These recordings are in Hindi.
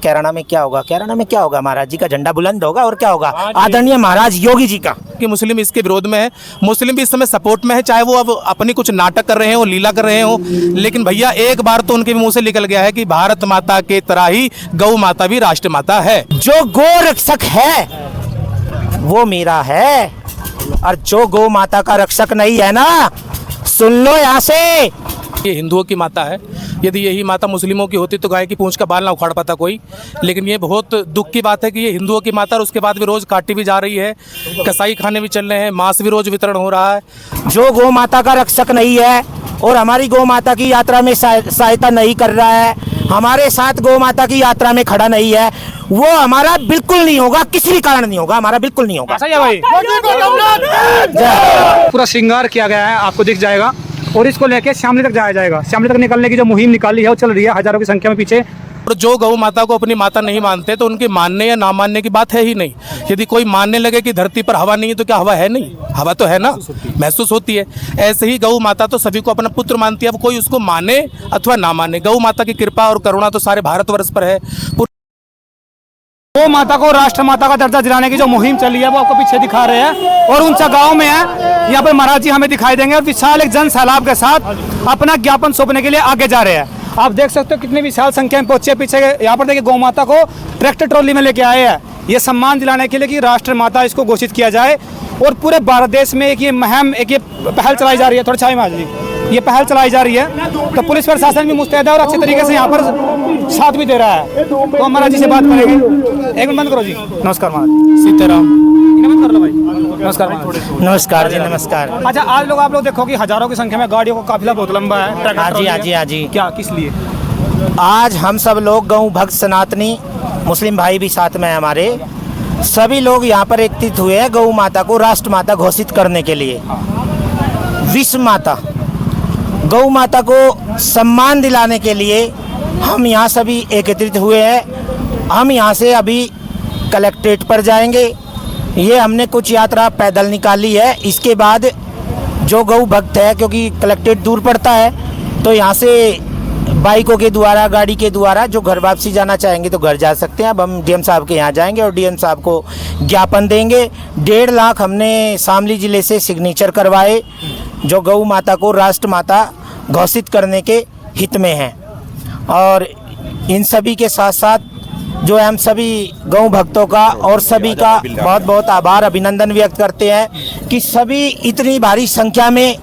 कैराना में क्या होगा? कैराना में क्या होगा? महाराज जी का झंडा बुलंद होगा और क्या होगा? आदरणीय महाराज योगी जी का। कि मुस्लिम इसके विरोध में है, मुस्लिम भी इस समय सपोर्ट में है, चाहे वो अब अपनी कुछ नाटक कर रहे हो, लीला कर रहे हो, लेकिन भैया एक बार तो उनके मुंह से निकल गया है कि भारत माता के तरह ही गौ माता भी राष्ट्र माता है। जो गो रक्षक है वो मेरा है, और जो गौ माता का रक्षक नहीं है ना, सुन लो यहाँ से, ये हिंदुओं की माता है। यदि यही माता मुस्लिमों की होती तो गाय की पूंछ का बाल ना उखाड़ पाता कोई। लेकिन ये बहुत दुख की बात है कि ये हिंदुओं की माता, और उसके बाद भी रोज काटी भी जा रही है, कसाई खाने भी चल रहे हैं, मांस भी रोज वितरण हो रहा है। जो गौ माता का रक्षक नहीं है और हमारी गौ माता की यात्रा में सहायता नहीं कर रहा है, हमारे साथ गौ माता की यात्रा में खड़ा नहीं है, वो हमारा बिल्कुल नहीं होगा, किसी भी कारण नहीं होगा, हमारा बिल्कुल नहीं होगा। ऐसा ही है भाई। पूरा श्रृंगार किया गया है, आपको दिख जाएगा, और इसको लेके शामली तक जाया जाएगा। शामली तक निकलने की जो मुहिम निकाली है वो चल रही है, हजारों की संख्या में पीछे। और जो गौ माता को अपनी माता नहीं मानते तो उनके मानने या ना मानने की बात है ही नहीं। यदि कोई मानने लगे कि धरती पर हवा नहीं है तो क्या हवा है नहीं? हवा तो है ना, महसूस होती है। ऐसे ही गौ माता तो सभी को अपना पुत्र मानती है। अब कोई उसको माने अथवा ना माने, गौ माता की कृपा और करुणा तो सारे भारतवर्ष पर है। गौ माता को राष्ट्र माता का दर्जा दिलाने की जो मुहिम चली है वो आपको पीछे दिखा रहे हैं, और ऊंचा गांव में है। यहाँ पर महाराज जी हमें दिखाई देंगे और विशाल एक जन सैलाब के साथ अपना ज्ञापन सौंपने के लिए आगे जा रहे हैं। आप देख सकते हो कितनी विशाल संख्या में पहुंचे पीछे। यहाँ पर देखिए गौ माता को ट्रैक्टर ट्रॉली में लेके आए हैं, ये सम्मान दिलाने के लिए कि राष्ट्र माता इसको घोषित किया जाए। और पूरे भारत देश में एक ये मुहिम, एक ये पहल चलाई जा रही है। थोड़ा छाई महाराज जी, ये पहल चलाई जा रही है, तो पुलिस प्रशासन भी मुस्तैद है और अच्छे तरीके से यहाँ पर साथ भी दे रहा है। तो हम महाराज जी से बात करेंगे। एक मिनट बंद करो जी। नमस्कार महाराज। सीताराम। बंद कर लो भाई। नमस्कार महाराज। नमस्कार जी, नमस्कार। अच्छा, आज लोग आप लोग देखो कि हजारों की संख्या में गाड़ियों का काफिला बहुत लंबा है। हाँ जी, हाँ जी, हाँ जी। क्या, किस लिए? आज हम सब लोग गौ भक्त सनातनी मुस्लिम भाई भी साथ में हैं हमारे, सभी लोग यहाँ पर एकत्रित हुए हैं गौ माता को राष्ट्र माता घोषित करने के लिए। विश्व माता गौ माता को सम्मान दिलाने के लिए हम यहाँ सभी एकत्रित हुए हैं। हम यहाँ से अभी कलेक्ट्रेट पर जाएंगे। ये हमने कुछ यात्रा पैदल निकाली है। इसके बाद जो गौ भक्त है, क्योंकि कलेक्ट्रेट दूर पड़ता है, तो यहाँ से बाइकों के द्वारा, गाड़ी के द्वारा जो घर वापसी जाना चाहेंगे तो घर जा सकते हैं। अब हम डीएम साहब के यहाँ जाएंगे और डीएम साहब को ज्ञापन देंगे। 1.5 लाख हमने शामली ज़िले से सिग्नेचर करवाए जो गौ माता को राष्ट्र माता घोषित करने के हित में हैं। और इन सभी के साथ साथ जो है हम सभी गौ भक्तों का और सभी का बहुत बहुत आभार, अभिनंदन व्यक्त करते हैं कि सभी इतनी भारी संख्या में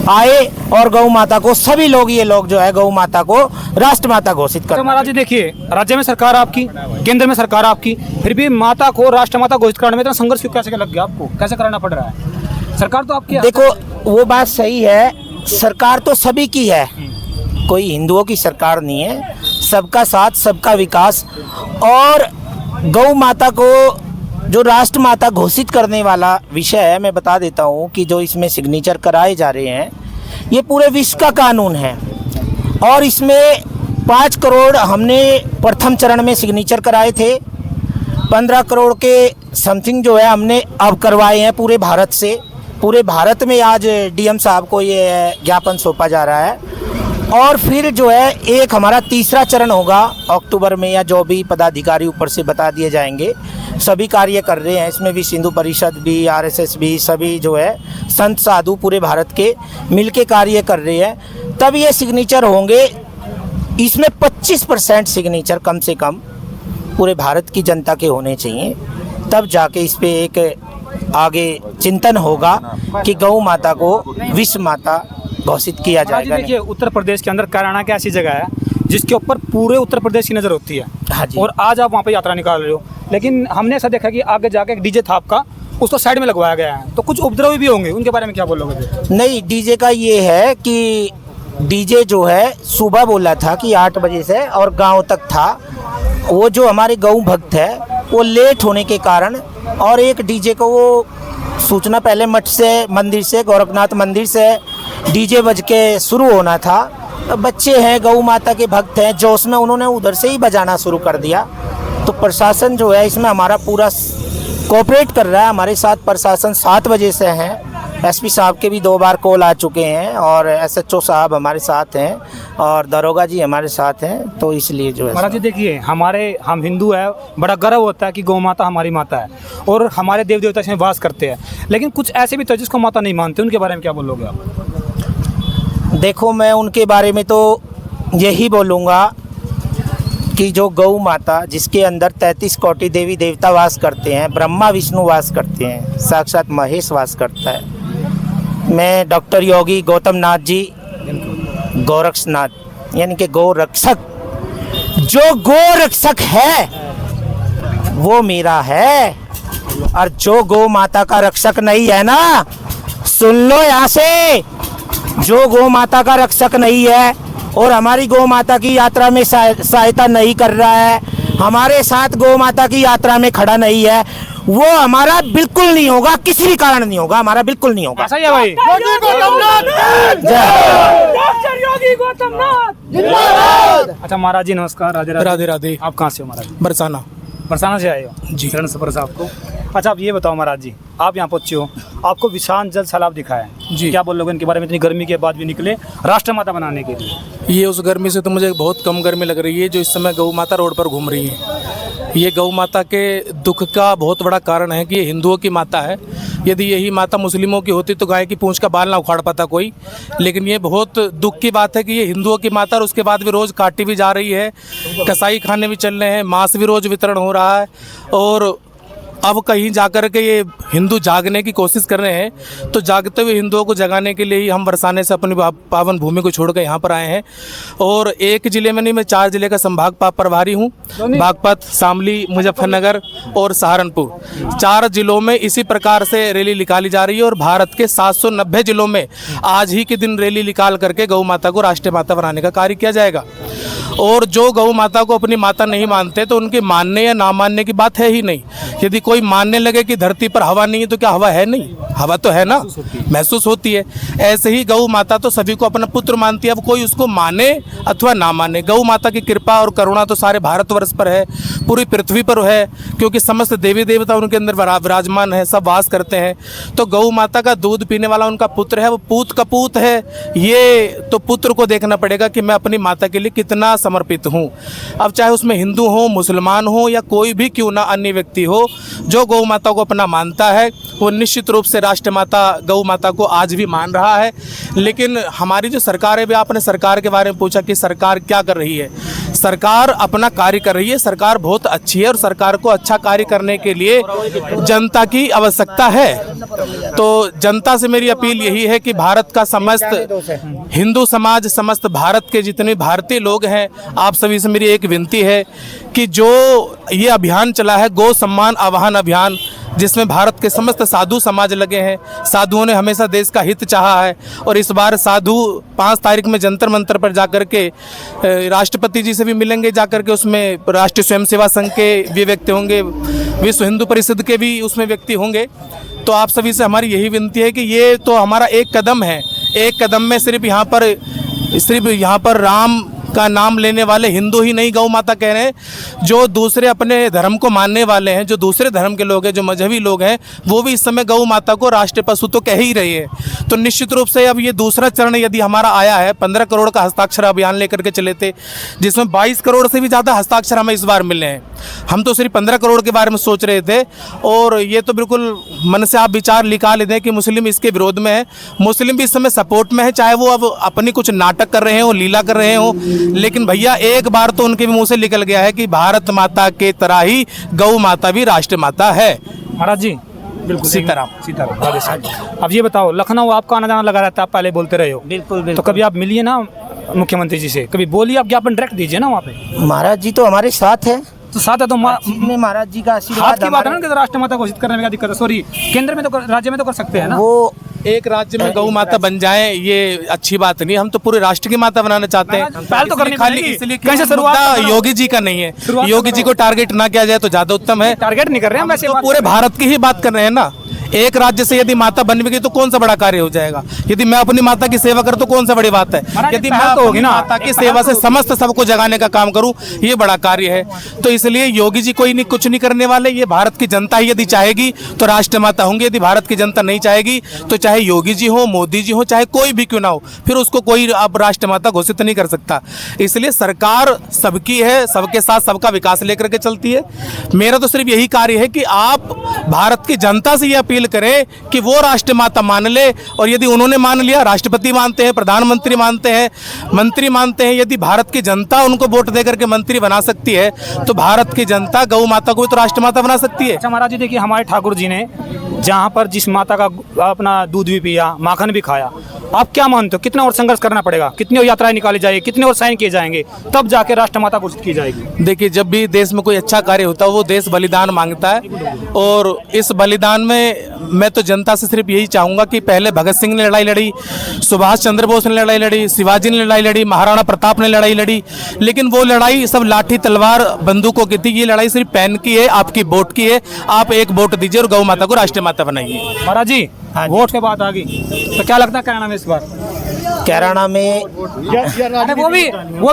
आए और गौ माता को, सभी लोग, ये लोग जो है गौ माता को राष्ट्र माता घोषित कर। तो महाराज जी देखिए, राज्य में सरकार आपकी, केंद्र में सरकार आपकी, फिर भी माता को राष्ट्र माता घोषित करने में इतना संघर्ष क्यों, कैसे लग गया आपको, कैसे कराना पड़ रहा है? सरकार तो आपकी है। देखो, वो बात सही है, सरकार तो सभी की है, कोई हिंदुओं की सरकार नहीं है। सबका साथ, सबका विकास। और गौ माता को जो राष्ट्र माता घोषित करने वाला विषय है, मैं बता देता हूँ कि जो इसमें सिग्नेचर कराए जा रहे हैं, ये पूरे विश्व का कानून है। और इसमें 5 करोड़ हमने प्रथम चरण में सिग्नेचर कराए थे। 15 करोड़ के समथिंग जो है हमने अब करवाए हैं पूरे भारत से। पूरे भारत में आज डीएम साहब को ये ज्ञापन सौंपा जा रहा है। और फिर जो है एक हमारा तीसरा चरण होगा अक्टूबर में, या जो भी पदाधिकारी ऊपर से बता दिए जाएंगे। सभी कार्य कर रहे हैं इसमें भी, सिंधु परिषद भी, आरएसएस भी, सभी जो है संत साधु पूरे भारत के मिलके कार्य कर रहे हैं। तब ये सिग्नेचर होंगे। इसमें 25% सिग्नेचर कम से कम पूरे भारत की जनता के होने चाहिए, तब जाके इस पे एक आगे चिंतन होगा कि गौ माता को विश्व माता घोषित किया जाएगा। देखिए, उत्तर प्रदेश के अंदर कैराना की ऐसी जगह है जिसके ऊपर पूरे उत्तर प्रदेश की नज़र होती है। हाँ जी। और आज आप वहाँ पे यात्रा निकाल रहे हो, लेकिन हमने ऐसा देखा कि आगे जाके एक डीजे था आपका, उसको साइड में लगवाया गया है, तो कुछ उपद्रवी भी होंगे, उनके बारे में क्या बोलोगे? नहीं, डीजे का ये है कि डीजे जो है सुबह बोला था कि 8 बजे से और गांव तक था। वो जो हमारे गौ भक्त है वो लेट होने के कारण, और एक डीजे को वो सूचना पहले मठ से, मंदिर से, गोरखनाथ मंदिर से डीजे बज के शुरू होना था। बच्चे हैं, गौ माता के भक्त हैं, जोश में उन्होंने उधर से ही बजाना शुरू कर दिया। तो प्रशासन जो है इसमें हमारा पूरा कोऑपरेट कर रहा है, हमारे साथ प्रशासन 7 बजे से हैं एसपी साहब के भी 2 बार कॉल आ चुके हैं और एसएचओ साहब हमारे साथ हैं और दरोगा जी हमारे साथ हैं, तो इसलिए जो है महाराज जी देखिए, हम हिंदू है, बड़ा गर्व होता है कि गौ माता हमारी माता है और हमारे देव देवता इसमें वास करते हैं, लेकिन कुछ ऐसे भी तो जिसको माता नहीं मानते, उनके बारे में क्या बोलोगे आप? देखो, मैं उनके बारे में तो यही बोलूँगा कि जो गौ माता जिसके अंदर 33 कोटि देवी देवता वास करते हैं, ब्रह्मा विष्णु वास करते हैं, साक्षात महेश वास करता है। मैं डॉक्टर योगी गौतम नाथ जी गोरक्षनाथ यानी कि गौ रक्षक, जो गौ रक्षक है वो मेरा है, और जो गौ माता का रक्षक नहीं है ना, सुन लो यहाँ से, जो गौ माता का रक्षक नहीं है और हमारी गौ माता की यात्रा में सहायता नहीं कर रहा है, हमारे साथ गौ माता की यात्रा में खड़ा नहीं है, वो हमारा बिल्कुल नहीं होगा, किसी भी कारण नहीं होगा, हमारा बिल्कुल नहीं होगा। ऐसा ही है भाई। अच्छा महाराज जी नमस्कार, राधे राधे राधे। आप कहाँ से हो महाराज? बरसाना। बरसाना से आए हो जी। शरण सफर साहब को। अच्छा आप ये बताओ महाराज जी, आप यहाँ पहुँचे हो, आपको विशाल जल सैलाब दिखा है जी। क्या बोल लोगे इनके बारे में? इतनी गर्मी के बाद भी निकले राष्ट्रमाता बनाने के लिए। ये उस गर्मी से तो मुझे बहुत कम गर्मी लग रही है जो इस समय गौ माता रोड पर घूम रही है। ये गौ माता के दुख का बहुत बड़ा कारण है कि ये हिंदुओं की माता है। यदि यही माता मुस्लिमों की होती तो गाय की पूंछ का बाल ना उखाड़ पाता कोई, लेकिन ये बहुत दुख की बात है कि ये हिंदुओं की माता, और उसके बाद भी रोज़ काटी भी जा रही है, कसाई खाने भी चल रहे हैं, मांस भी रोज़ वितरण हो रहा है, और अब कहीं जाकर के ये हिंदू जागने की कोशिश कर रहे हैं। तो जागते हुए हिंदुओं को जगाने के लिए ही हम बरसाने से अपनी पावन भूमि को छोड़कर यहाँ पर आए हैं। और एक ज़िले में नहीं, मैं 4 ज़िले का संभाग प्रभारी हूँ, बागपत, शामली, मुजफ्फरनगर और सहारनपुर। 4 ज़िलों में इसी प्रकार से रैली निकाली जा रही है और भारत के 790 ज़िलों में आज ही के दिन रैली निकाल करके गौ माता को राष्ट्रीय माता बनाने का कार्य किया जाएगा। और जो गौ माता को अपनी माता नहीं मानते तो उनके मानने या ना मानने की बात है ही नहीं। यदि कोई मानने लगे कि धरती पर हवा नहीं है तो क्या हवा है नहीं? हवा तो है ना, महसूस होती है। ऐसे ही गौ माता तो सभी को अपना पुत्र मानती है। अब कोई उसको माने अथवा ना माने, गौ माता की कृपा और करुणा तो सारे भारतवर्ष पर है, पूरी पृथ्वी पर है, क्योंकि समस्त देवी देवता उनके अंदर विराजमान है, सब वास करते हैं। तो गौ माता का दूध पीने वाला उनका पुत्र है, वो पूत कपूत है। ये तो पुत्र को देखना पड़ेगा कि मैं अपनी माता के लिए कितना समर्पित हूँ। अब चाहे उसमें हिंदू हो, मुसलमान हो या कोई भी क्यों ना अन्य व्यक्ति हो, जो गौ माता को अपना मानता है वो निश्चित रूप से राष्ट्र माता गौ माता को आज भी मान रहा है। लेकिन हमारी जो सरकार है, भी आपने सरकार के बारे में पूछा कि सरकार क्या कर रही है। सरकार अपना कार्य कर रही है, सरकार बहुत अच्छी है और सरकार को अच्छा कार्य करने के लिए जनता की आवश्यकता है। तो जनता से मेरी अपील यही है कि भारत का समस्त हिंदू समाज, समस्त भारत के जितने भारतीय लोग हैं, आप सभी से मेरी एक विनती है कि जो ये अभियान चला है गौ सम्मान आह्वान अभियान, जिसमें भारत के समस्त साधु समाज लगे हैं, साधुओं ने हमेशा देश का हित चाहा है और इस बार साधु 5 तारीख में जंतर मंतर पर जाकर के राष्ट्रपति जी से भी मिलेंगे, जाकर के उसमें राष्ट्रीय स्वयं सेवा संघ के भी व्यक्ति होंगे, विश्व हिंदू परिषद के भी उसमें व्यक्ति होंगे। तो आप सभी से हमारी यही विनती है कि ये तो हमारा एक कदम है, एक कदम में सिर्फ यहाँ पर राम का नाम लेने वाले हिंदू ही नहीं गौ माता कह रहे हैं, जो दूसरे अपने धर्म को मानने वाले हैं, जो दूसरे धर्म के लोग हैं, जो मजहबी लोग हैं, वो भी इस समय गौ माता को राष्ट्रीय पशु तो कह ही रही है। तो निश्चित रूप से अब ये दूसरा चरण यदि हमारा आया है, 15 करोड़ का हस्ताक्षर अभियान लेकर के चले थे, जिसमें 22 करोड़ से भी ज़्यादा हस्ताक्षर हमें इस बार मिले हैं। हम तो सिर्फ 15 करोड़ के बारे में सोच रहे थे और ये तो बिल्कुल मन से आप विचार निकाल लेते हैं कि मुस्लिम इसके विरोध में है। मुस्लिम भी इस समय सपोर्ट में है, चाहे वो अब अपनी कुछ नाटक कर रहे हो, लीला कर रहे हो, लेकिन भैया एक बार तो उनके मुंह से निकल गया है कि भारत माता के तरह ही गौ माता भी राष्ट्र माता है। महाराज जी बिल्कुल सीताराम। अब ये बताओ, लखनऊ आपका आना जाना लगा रहता है, आप पहले बोलते रहे हो। बिल्कुल तो कभी आप मिलिए ना मुख्यमंत्री जी से, कभी बोलिए, आप ज्ञापन डायरेक्ट दीजिए ना वहाँ पे। महाराज जी तो हमारे साथ है, तो साथ है तो महाराज जी का हाथ आशीर्वाद की बात है ना कि राष्ट्रमाता घोषित करने में क्या दिक्कत है? सॉरी, केंद्र में तो राज्य में तो कर सकते हैं ना। वो एक राज्य में गौ माता बन जाए ये अच्छी बात नहीं, हम तो पूरे राष्ट्र की माता बनाना चाहते हैं। पहल तो करनी खाली पड़ेगी। इसलिए कैसे शुरुआत योगी जी का नहीं है, शुरुआत योगी जी को टारगेट ना किया जाए तो ज्यादा उत्तम है। टारगेट नहीं कर रहे हैं, वैसे तो पूरे भारत की ही बात कर रहे हैं ना। एक राज्य से यदि माता बन भी गई तो कौन सा बड़ा कार्य हो जाएगा। यदि मैं अपनी माता की सेवा करूं तो कौन सा बड़ी बात है। यदि मैं तो होगी अपनी ना, माता की सेवा से समस्त सबको जगाने का काम करूं, ये बड़ा कार्य है। तो इसलिए योगी जी कोई नहीं, कुछ नहीं करने वाले। ये भारत की जनता ही यदि चाहेगी तो राष्ट्रमाता होंगे। यदि भारत की जनता नहीं चाहेगी तो चाहे योगी जी हो, मोदी जी हो, चाहे कोई भी क्यों ना हो, फिर उसको कोई अब राष्ट्रमाता घोषित नहीं कर सकता। इसलिए सरकार सबकी है, सबके साथ सबका विकास लेकर के चलती है। मेरा तो सिर्फ यही कार्य है कि आप भारत की जनता से ये अपील करें कि वो राष्ट्रमाता मान ले, और यदि उन्होंने मान लिया, राष्ट्रपति मानते हैं, प्रधानमंत्री मानते हैं, मंत्री मानते हैं, यदि भारत की जनता उनको वोट देकर के मंत्री बना सकती है तो भारत की जनता गौ माता को भी तो राष्ट्रमाता बना सकती है। अच्छा महाराज जी, देखिए हमारे ठाकुर जी ने जहाँ पर जिस माता का अपना दूध भी पिया, माखन भी खाया, आप क्या मानते हो कितना और संघर्ष करना पड़ेगा, कितनी और यात्राएं निकाली जाएगी, कितने और साइन किए जाएंगे, तब जाके राष्ट्रमाता घोषित की जाएगी? देखिए, जब भी देश में कोई अच्छा कार्य होता है वो देश बलिदान मांगता है, और इस बलिदान में मैं तो जनता से सिर्फ यही चाहूँगा कि पहले भगत सिंह ने लड़ाई लड़ी, सुभाष चंद्र बोस ने लड़ाई लड़ी, शिवाजी ने लड़ाई लड़ी, महाराणा प्रताप ने लड़ाई लड़ी, लेकिन वो लड़ाई सब लाठी तलवार बंदूकों की थी। ये लड़ाई सिर्फ पैन की है, आपकी वोट की है। आप एक वोट दीजिए और गौ माता को राष्ट्रमाता बनाइए। महाराज जी, वोट के बाद आ गई तो क्या लगता है कैराना में इस बार? कैराना में अरे वो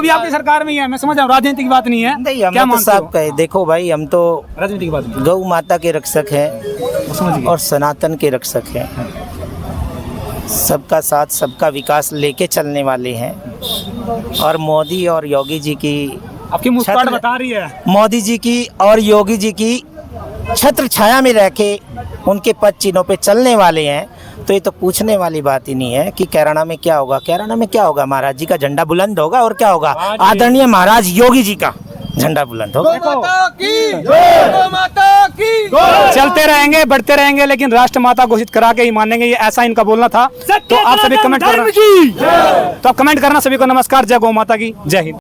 भी आपकी सरकार में ही है, मैं समझ रहा हूँ, राजनीति की बात नहीं है। नहीं, हम क्या तो मानते हो? साहब कहे, देखो भाई, हम तो राजनीति की बात नहीं। गौ माता के रक्षक हैं और सनातन के रक्षक हैं। सबका साथ सबका विकास लेके चलने वाले हैं। और मोदी और योगी जी की आपकी मुस्कुराहट बता रही है। मोदी जी की और योगी जी की छत्र छाया में रह के उनके पद चिन्हों पे चलने वाले हैं, तो ये तो पूछने वाली बात ही नहीं है कि कैराना में क्या होगा। कैराना में क्या होगा, महाराज जी का झंडा बुलंद होगा, और क्या होगा, आदरणीय महाराज योगी जी का झंडा बुलंद होगा। चलते रहेंगे, बढ़ते रहेंगे, लेकिन राष्ट्रमाता घोषित करा के ही मानेंगे, ये ऐसा इनका बोलना था। तो आप सभी कमेंट करना, सभी को नमस्कार। जय गौ माता की, जय हिंद।